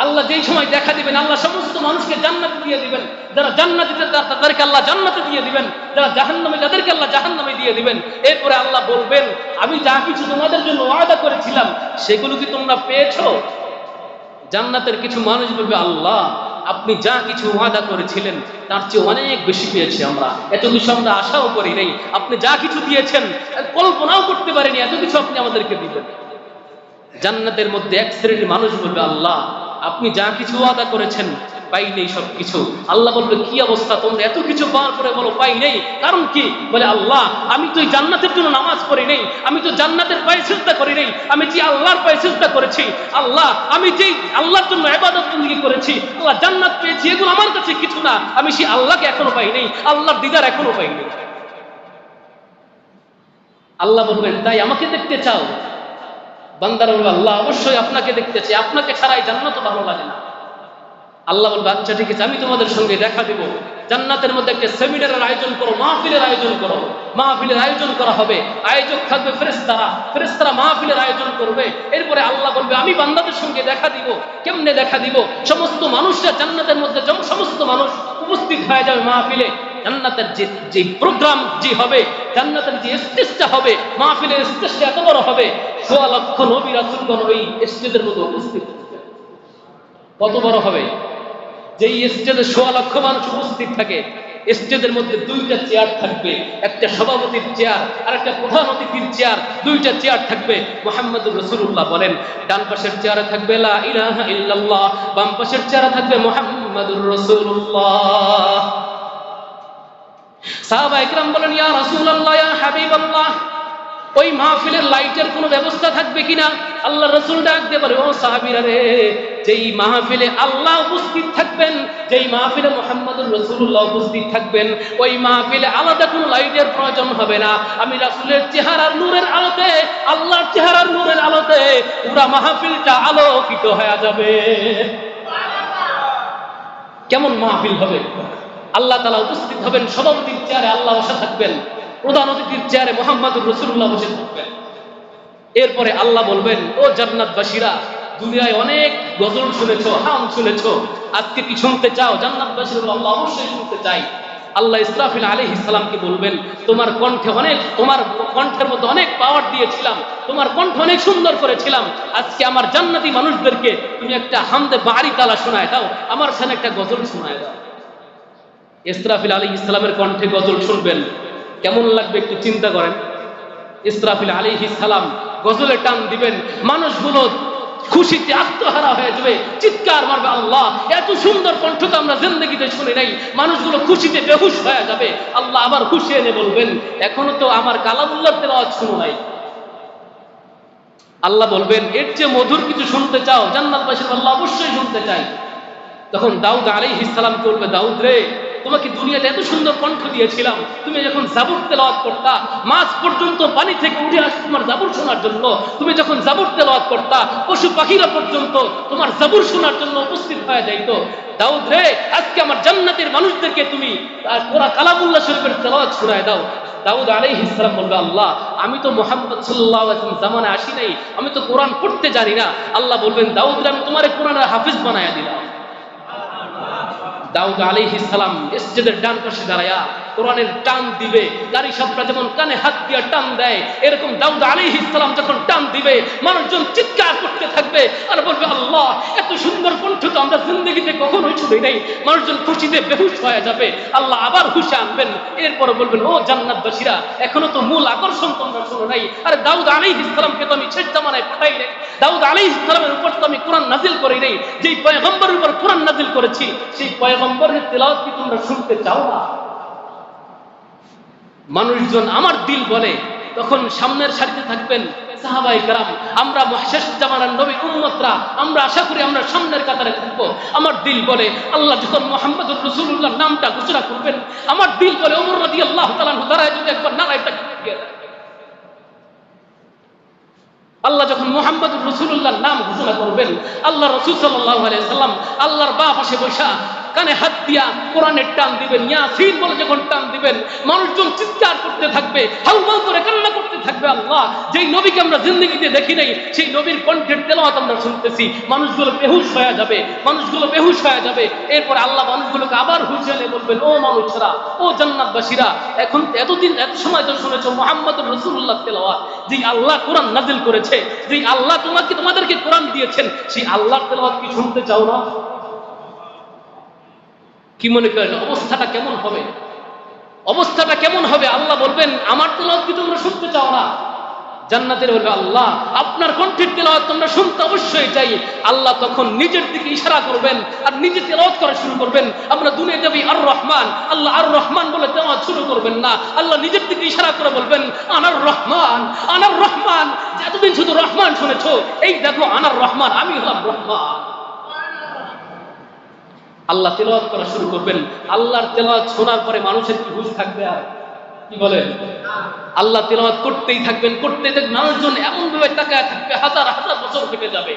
আল্লাহ যেই সময় দেখা দিবেন, আল্লাহ সমস্ত মানুষকে জান্নাতে দিয়ে দিবেন। যারা জান্নাতীদের তাদেরকে আল্লাহ জান্নাতে দিয়ে দিবেন, যারা জাহান্নামী তাদেরকে আল্লাহ জাহান্নামে দিয়ে দিবেন। এরপরে আল্লাহ বলবেন আমি যা কিছু তোমাদের জন্য ওয়াদা করেছিলাম সেগুলো কি তোমরা পেয়েছো? জান্নাতের কিছু মানুষ বলবে আল্লাহ আপনি যা কিছু ওয়াদা করেছিলেন তার চেয়ে অনেক বেশি পেয়েছি, আমরা এত কিছু আমরা আশাও করি নাই, আপনি যা কিছু দিয়েছেন কল্পনাও করতে পারিনি, এত কিছু আপনি আমাদেরকে দিবেন। জান্নাতের মধ্যে এক শ্রেণীর মানুষ বলবে আল্লাহ আপনি যা কিছু ওয়াদা করেছেন পাই নেই সবকিছু। আল্লাহ বলবে কি অবস্থা, তোমরা এত কিছু পাওয়ার পরে বলো পাই নেই, কারণ কি? বলে আল্লাহ আমি তো এই জান্নাতের জন্য নামাজ পড়ি নেই, আমি তো জান্নাতের পায়ে সিজদা করি নেই, আমি যে আল্লাহর পায়ে সিজদা করেছি, আল্লাহ আমি যেই আল্লাহর জন্য ইবাদত বন্দেগী করেছি, আল্লাহ জান্নাত পেয়েছি, এগুলো আমার কাছে কিছু না, আমি সেই আল্লাহকে এখনো পাই নেই, আল্লাহর দিদার এখনো পাই নেই। আল্লাহ বলবেন তাই আমাকে দেখতে চাও? বান্দারা বলবে আল্লাহ অবশ্যই আপনাকে দেখতে চাই, আপনাকে ছাড়াই জান্নাত ভালো লাগে না। আল্লাহ বলবে আচ্ছা ঠিক আছে, আমি তোমাদের সঙ্গে দেখা দিব। জান্নাতের মধ্যে একটা সেমিনারের আয়োজন করো, মাহফিলের আয়োজন করো, মাহফিলের আয়োজন করা হবে, আয়োজক থাকবে ফেরেশতারা, ফেরেশতারা মাহফিলের আয়োজন করবে। এরপরে আল্লাহ বলবে আমি বান্দাদের সঙ্গে দেখা দিব। কেমনে দেখা দিব? সমস্ত মানুষরা জান্নাতের মধ্যে সমস্ত মানুষ উপস্থিত হয়ে যাবে মাহফিলে। জান্নাতের যে প্রোগ্রাম যে হবে, জান্নাতের যে স্টেজটা হবে, মাহফিলের স্টেজটা এত বড় হবে, 1.25 লক্ষ নবী রাসূলগণ ওই স্টেজের মধ্যে উপস্থিত হবে। কত বড় হবে? যেই স্টেজে 1.25 লক্ষ মানুষ উপস্থিত থাকে, স্টেজের মধ্যে 2টা চেয়ার থাকবে, একটা সভাপতির চেয়ার আর একটা প্রধান অতিথির চেয়ার, 2টা চেয়ার থাকবে। মুহাম্মদুর রাসূলুল্লাহ বলেন ডান পাশের চেয়ারে থাকবে লা ইলাহা ইল্লাল্লাহ, বাম পাশের চেয়ারে থাকবে মুহাম্মদুর রাসূলুল্লাহ। সাহাবায়ে কেরাম বলেন ইয়া রাসূলুল্লাহ ইয়া হাবিবাল্লাহ, ওই মাহফিলের লাইটের কোনো ব্যবস্থা থাকবে কিনা? আল্লাহ রাসূল ডাক দিয়ে বলে ও সাহাবীরা রে, যেই মাহফিলে আল্লাহ উপস্থিত থাকবেন, যেই মাহফিলে মুহাম্মদুর রাসূলুল্লাহ উপস্থিত থাকবেন, ওই মাহফিলে আলাদা কোনো লাইটের প্রয়োজন হবে না। আমি রাসূলের চেহারার নূরের আলোতে, আল্লাহর চেহারার নূরের আলোতে পুরো মাহফিলটা আলোকিত হয়ে যাবে। কেমন মাহফিল হবে? আল্লাহ তাআলা উপস্থিত হবেন, সভাপতির চেয়ারে আল্লাহ বসে থাকবেন, প্রধান অতিথির চেয়ারে মুহাম্মদুর রাসূলুল্লাহ বসে থাকবেন। এরপরে আল্লাহ বলবেন, ও জান্নাতবাসীরা, দুনিয়ায় অনেক গজল শুনেছো, হাম শুনেছো, আজকে কি শুনতে চাও? জান্নাতবাসীরা বলল, আল্লাহ অবশ্যই শুনতে চাই। আল্লাহ ইসরাফিল আলাইহিস সালামকে বলবেন, তোমার কণ্ঠের মধ্যে অনেক পাওয়ার দিয়েছিলাম, তোমার কণ্ঠ অনেক সুন্দর করেছিলাম, আজকে আমার জান্নাতি মানুষদেরকে তুমি একটা হামদে বাড়ি তালা শোনায় দাও, আমার সামনে একটা গজল শোনায় দাও। ইসরাফিল আলাইহিস সালামের কণ্ঠে গজল শুনবেন, কেমন লাগবে একটু চিন্তা করেন। ইসরাফিল আলাইহিস সালাম গজলে টান দিবেন, মানুষগুলো খুশিতে আত্মহারা হয়ে যাবে, চিৎকার মারবে, আল্লাহ এত সুন্দর কণ্ঠ তো আমরা জিন্দেগিতে শুনি নাই। মানুষগুলো খুশিতে বেহুশ হয়ে যাবে। আল্লাহ আবার খুশি এনে বলবেন, এখনো তো আমার কালামুল্লাহর তেলাওয়াত শুনো নাই। আল্লাহ বলবেন, এর চেয়ে মধুর কিছু শুনতে চাও? জান্নাতবাসী আল্লাহ অবশ্যই শুনতে চাই। তখন দাউদ আলাইহিস সালাম বলবে, দাউদ রে, তোমাকে দুনিয়াতে এত সুন্দর কণ্ঠ দিয়েছিলাম, তুমি যখন জাবুর তেলাওয়াত করতা, মাছ পর্যন্ত পানি থেকে উঠে আসতো তোমার জাবুর শোনার জন্য। তুমি যখন জাবুর তেলাওয়াত করতা, পশু পাখিরা পর্যন্ত তোমার জাবুর শোনার জন্য উপস্থিত হয়ে যাইতো। দাউদ রে, আজকে আমার জান্নাতের মানুষদেরকে তুমি পুরা কালামুল্লাহ শরীফের তেলাওয়াত শোনায় দাও। দাউদ আলাইহিস সালাম বলবে, আল্লাহ আমি তো মুহাম্মদ সাল্লাল্লাহু আলাইহি ওয়াসাল্লাম জামানায় আসি নাই, আমি তো কোরআন পড়তে জানি না। আল্লাহ বলবেন, দাউদ রে, আমি তোমার কোরআনের হাফিজ বানায়া দিলাম। দাউদ আলাইহিস সালাম মসজিদের ডান পাশে দাঁড়ায়া কোরআনের টান দিবে, গাড়ি সাপরা যেমন কানে হাত দিয়ে টান দেয়, এরকম দাউদ আলাইহিস সালাম যখন টান দিবে, মানুষজন চিৎকার করতে থাকবে আর বলবে, আল্লাহ এত সুন্দর কণ্ঠ তো আমরা জিন্দেগিতে কখনোই শুনি নাই। মানুষজন খুশিতে বেহুশ হয়ে যাবে। আল্লাহ আবার খুশি আনবেন, এরপরে বলবেন, ও জান্নাতবাসীরা, এখনো তো মূল আকর্ষণ তোমরা শোনো নাই। আরে দাউদ আলাইহিস সালামকে তো আমি শেষ জামানায় পাঠাই নাই, দাউদ আলাইহিস সালামের উপর তো আমি কোরআন নাজিল করি নাই, যেই পয়গম্বরের উপর কোরআন নাজিল করেছি, সেই পয়গম্বরের তেলাওয়াত কি তোমরা শুনতে চাও না? মানুষজন আমার দিল বলে, তখন সামনের সারিতে থাকবেন সাহাবায়ে কেরাম, আমরা শেষ জামানার নবীর উম্মতরা, আমরা আশা করি আমরা সামনের কাতারে থাকবো। আমার দিল বলে, আল্লাহ যখন মুহাম্মদুর রাসূলুল্লাহর নামটা ঘোষণা করবেন, আমার দিল বলে ওমর রাদিয়াল্লাহু তাআলা আনহু দাঁড়ায় যদি একবার নারায়টা দিয়ে দেয়। আল্লাহ যখন মুহাম্মদুর রাসূলুল্লাহর নাম ঘোষণা করবেন, আল্লাহ রাসূল সাল্লাল্লাহু আলাইহি সাল্লাম আল্লাহর বাঁ পাশে বসা কানে হাত দিয়া কোরআনের টান দিবেন, ইয়াসিন বলে যখন টান দিবেন, মানুষজন চিৎকার করতে থাকবে, হাউমাউ করে কান্না করতে থাকবে। আল্লাহ যেই নবীকে আমরা জিন্দেগিতে দেখি নাই, সেই নবীর কণ্ঠের তেলাওয়াত আমরা শুনতেছি, মানুষগুলো বেহুশ হয়ে যাবে, মানুষগুলো বেহুশ হয়ে যাবে। এরপর আল্লাহ মানুষগুলোকে আবার হুঁশিয়ারে বলবেন, ও মানুষরা, ও জান্নাতবাসীরা, এখন এতদিন এত সময় তো শুনেছো মুহাম্মদুর রাসূলুল্লাহ তেলাওয়াত, যেই আল্লাহ কোরআন নাজিল করেছে, যেই আল্লাহ তোমাদেরকে কোরআন দিয়েছেন, সেই আল্লাহর তেলাওয়াত কি শুনতে চাও না? কি মনে করেন অবস্থাটা কেমন হবে? অবস্থাটা কেমন হবে? আল্লাহ বলবেন, আমার তেলাওয়াত কি তোমরা শুনতে চাও না? জান্নাতের বলবে, আল্লাহ আপনার কণ্ঠের তেলাওয়াত তোমরা শুনতে অবশ্যই চাই। আল্লাহ তখন নিজের দিকে ইশারা করবেন আর নিজে তেলাওয়াত করা শুরু করবেন। আমরা দুনিয়াতে যাবি আর রহমান, আল্লাহ আর রহমান বলে তেলাওয়াত শুরু করবেন না, আল্লাহ নিজের দিকে ইশারা করে বলবেন, আনার রহমান, আনার রহমান। এতদিন শুধু রহমান শুনেছো, এই দেখো আনার রহমান, আমি হলাম রহমান। আল্লাহ তেলাওয়াত করা শুরু করবেন। আল্লাহর তেলাওয়াত শোনার পরে মানুষের কি হুঁশ থাকবে? আর কি বলেন? আল্লাহ তেলাওয়াত করতেই থাকবেন, করতেই থাকবেন, মানুষজন এমন ভাবে তাকায় থাকবে, হাজার হাজার বছর কেটে যাবে,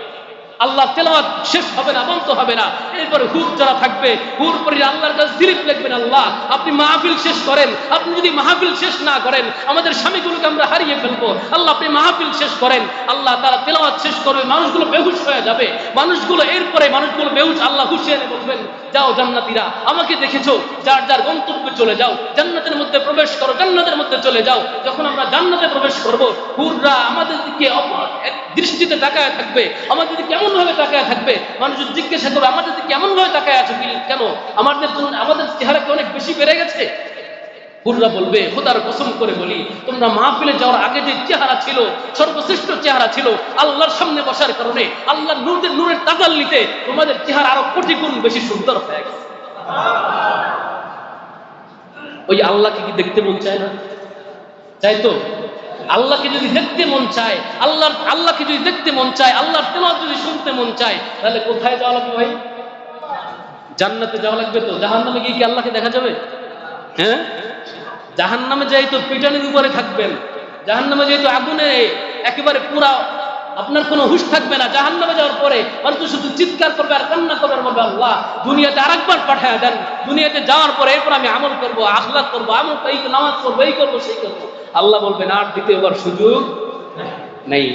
আল্লাহ তেলাওয়াত শেষ হবে না, বন্ধ হবে না। এরপরে হুর যারা থাকবে, হুর পরে আল্লাহর কাছে জিরিপ লিখবেন, আল্লাহ আপনি মাহফিল শেষ করেন, আপনি যদি মাহফিল শেষ না করেন আমাদের স্বামীগুলোকে আমরা হারিয়ে ফেলবো, আল্লাহ আপনি মাহফিল শেষ করেন। আল্লাহ তারা তেলাওয়াত শেষ করবে, মানুষগুলো বেহুশ হয়ে যাবে, মানুষগুলো এরপরে মানুষগুলো বেহুশ। আল্লাহ হুঁশিয়ারে বলবেন, যাও জান্নাতীরা, আমাকে দেখেছো, যার যার গন্তব্যে চলে যাও, জান্নাতের মধ্যে প্রবেশ করো, জান্নাতের মধ্যে চলে যাও। যখন আমরা জান্নাতে প্রবেশ করব, হুররা আমাদের দিকে দৃষ্টিতে তাকায় থাকবে, আমাদের দিকে কেমন ভাবে তাকায় থাকবে, মানুষ জিজ্ঞাসা করবে আমাদের দিকে কেমন ভাবে তাকায় আছো, কেন আমাদের চেহারা কি অনেক বেশি বেড়ে গেছে? হুররা বলবে, খোদার কসম করে বলি, তোমরা মাহফিলে যাওয়ার আগে যে চেহারা ছিল, সর্বশ্রেষ্ঠ চেহারা ছিল, আল্লাহর সামনে বসার কারণে, আল্লাহর নূরের তাজাল্লিতে তোমাদের চেহারা আরো কোটি গুণ বেশি সুন্দর হয়ে গেছে। ওই আল্লাহকে কি দেখতে মন চায় না? চাই তো? আল্লাহকে যদি দেখতে মন চায়, আল্লাহকে যদি দেখতে মন চায়, আল্লাহর তেলাওয়াত যদি শুনতে মন চায়, তাহলে কোথায় যাওয়া লাগবে ভাই? জান্নাতে যাওয়া লাগবে। তো জাহান্নামে গিয়ে কি আল্লাহকে দেখা যাবে? হ্যাঁ, জাহান্নামে যাই তো পিটানির উপরে থাকবেন, জাহান্নামে যেহেতু আগুনে একেবারে পুরা, আপনার কোনো হুঁশ থাকবে না। জাহান্নামে যাওয়ার পরে মানুষ শুধু চিৎকার করবে আর কান্না করবে, বলবে আল্লাহ দুনিয়াতে আরেকবার পাঠায় দেন, দুনিয়াতে যাওয়ার পরে এরপর আমি আমল করবো, আখলাক করবো, আমল নামাজ করবো, এই করবো, সেই করবো। আল্লাহ বলবেন আর দ্বিতীয়বার সুযোগ নেই।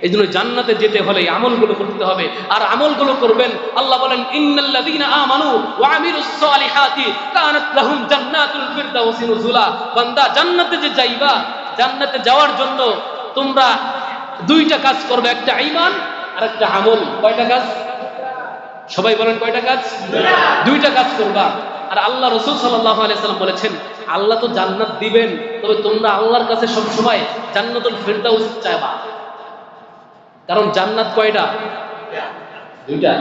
এই জন্য জান্নাতে যেতে হলে এই আমলগুলো করতে হবে, আর আমলগুলো করবেন। আল্লাহ বলেন ইন্নাল্লাযীনা আমানু ওয়া আমিলুস সালিহাতি কানাত লাহুম জান্নাতুল ফিরদাউসি নুজুলা। বান্দা জান্নাতে যে যাইবা, জান্নাতে যাওয়ার জন্য তোমরা দুইটা কাজ করবে, একটা ঈমান আর একটা আমল। কয়টা কাজ? সবাই বলেন কয়টা কাজ? দুইটা কাজ করবা। আর আল্লাহ রাসূল সাল্লাল্লাহু আলাইহি সাল্লাম বলেছেন আল্লাহ তো জান্নাত দিবেন, তবে তোমরা আল্লাহর কাছে সব সময় জান্নাতুল ফিরদাউস চাইবা। কারণ জান্নাত কয়টা? দুইটা।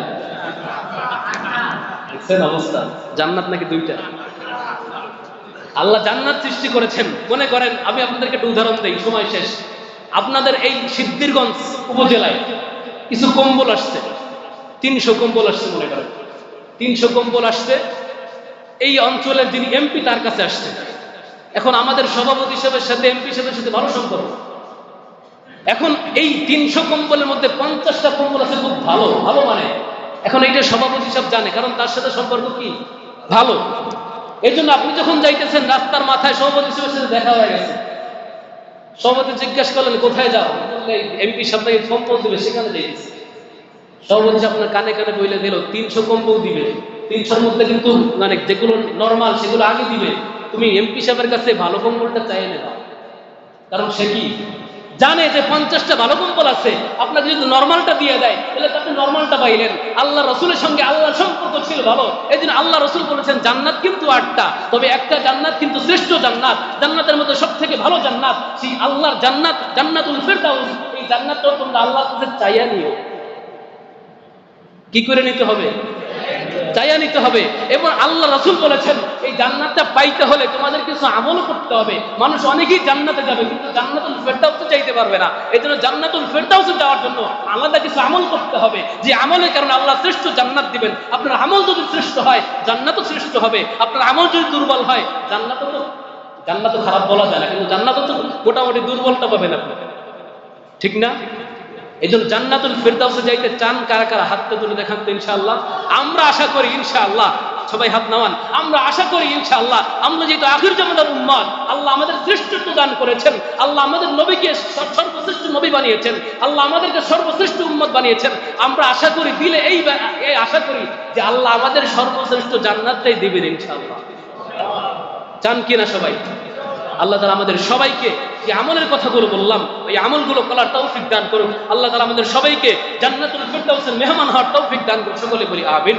দেখছেন অবস্থা, জান্নাত নাকি দুইটা। আল্লাহ জান্নাত সৃষ্টি করেছেন। মনে করেন, আমি আপনাদেরকে একটা উদাহরণ দেই, সময় শেষ। আপনাদের এই সিদ্ধিরগঞ্জ উপজেলায় কিছু কম্বল আসছে, 300 কম্বল আসছে। মনে করেন 300 কম্বল আসছে, এই অঞ্চলের যিনি এমপি তার কাছে আসছে। এখন আমাদের সভাপতি সাহেবের সাথে এমপি সাহেবের সাথে ভালো সম্পর্ক। এখন এই 300 কম্বলের মধ্যে 50টা কম্বল আছে খুব ভালো ভালো মানে। এখন এইটা সভাপতি সাহেব জানে, কারণ তার সাথে সম্পর্ক কি ভালো। এই জন্য আপনি যখন যাইতেছেন রাস্তার মাথায় সভাপতি সাহেবের সাথে দেখা হয়ে গেছে, সভাপতি জিজ্ঞাসা করলেন কোথায় যাও, এমপি সাহেব নাকি কম্বল দিবে, সেখানে যাইতেছে। সভাপতি সাহেব আপনার কানে কানে বলে দিল 300 কম্বল দিবে, 300-র মধ্যে কিন্তু মানে যেগুলো নর্মাল সেগুলো আগে দিবে। তুমি এমপি সাহেবের কাছে ভালো কম্বলটা চাইয়ে নেবা, কারণ সে কি জানে যে 50টা ভালো কম্বল আছে। আপনাকে যদি নর্মালটা দিয়ে দেয় তাহলে আপনি নর্মালটা পাইলেন। আল্লাহ রসুলের সঙ্গে আল্লাহর সম্পর্ক ছিল ভালো, এই জন্য আল্লাহ রসুল বলেছেন জান্নাত কিন্তু 8টা, তবে একটা জান্নাত কিন্তু শ্রেষ্ঠ জান্নাত, জান্নাতের মধ্যে সব থেকে ভালো জান্নাত সেই আল্লাহর জান্নাত, জান্নাতুল ফিরদাউস। এই জান্নাতটা তোমরা আল্লাহর কাছে চাইয়া নিও। কি করে নিতে হবে? চাইয়া নিতে হবে। এবং আল্লাহ রাসূল বলেছেন এই জান্নাতটা পাইতে হলে তোমাদের কিছু আমল করতে হবে। মানুষ অনেকেই জান্নাতে যাবে কিন্তু জান্নাতুল ফিরদাউসে যাইতে পারবে না। এজন্য জান্নাতুল ফিরদাউসে যাওয়ার জন্য আলাদা কিছু আমল করতে হবে, যে আমলের কারণে আল্লাহ শ্রেষ্ঠ জান্নাত দিবেন। আপনার আমল যদি শ্রেষ্ঠ হয় জান্নাতও শ্রেষ্ঠ হবে, আপনার আমল যদি দুর্বল হয় জান্নাতও খারাপ বলা যায় না, কিন্তু জান্নাতও তো মোটামুটি দুর্বলটা পাবেন আপনি, ঠিক না? এই জন্য জান্নাতুল ফিরদাউসে যাইতে চান কারা কারা? হাতটা তুলে দেখান তো। ইনশাআল্লাহ আমরা আশা করি, ইনশাআল্লাহ সবাই হাত নামান। আমরা আশা করি ইনশাআল্লাহ, আমরা যেহেতু আখির জামানার উম্মত, আল্লাহ আমাদের শ্রেষ্ঠত্ব দান করেছেন, আল্লাহ আমাদের নবীকে সর্বশ্রেষ্ঠ নবী বানিয়েছেন, আল্লাহ আমাদেরকে সর্বশ্রেষ্ঠ উম্মত বানিয়েছেন। আমরা আশা করি, দিলে এই আশা করি যে আল্লাহ আমাদের সর্বশ্রেষ্ঠ জান্নাতটাই দিবেন ইনশাআল্লাহ। চান কিনা সবাই? আল্লাহ তাআলা আমাদের সবাইকে যে আমলের কথাগুলো বললাম ওই আমলগুলো করার তৌফিক দান করুন। আল্লাহ তাআলা আমাদের সবাইকে জান্নাতুল ফিরদাউসের মেহমান হওয়ার তৌফিক দান করুন। সকলে বলি আমিন।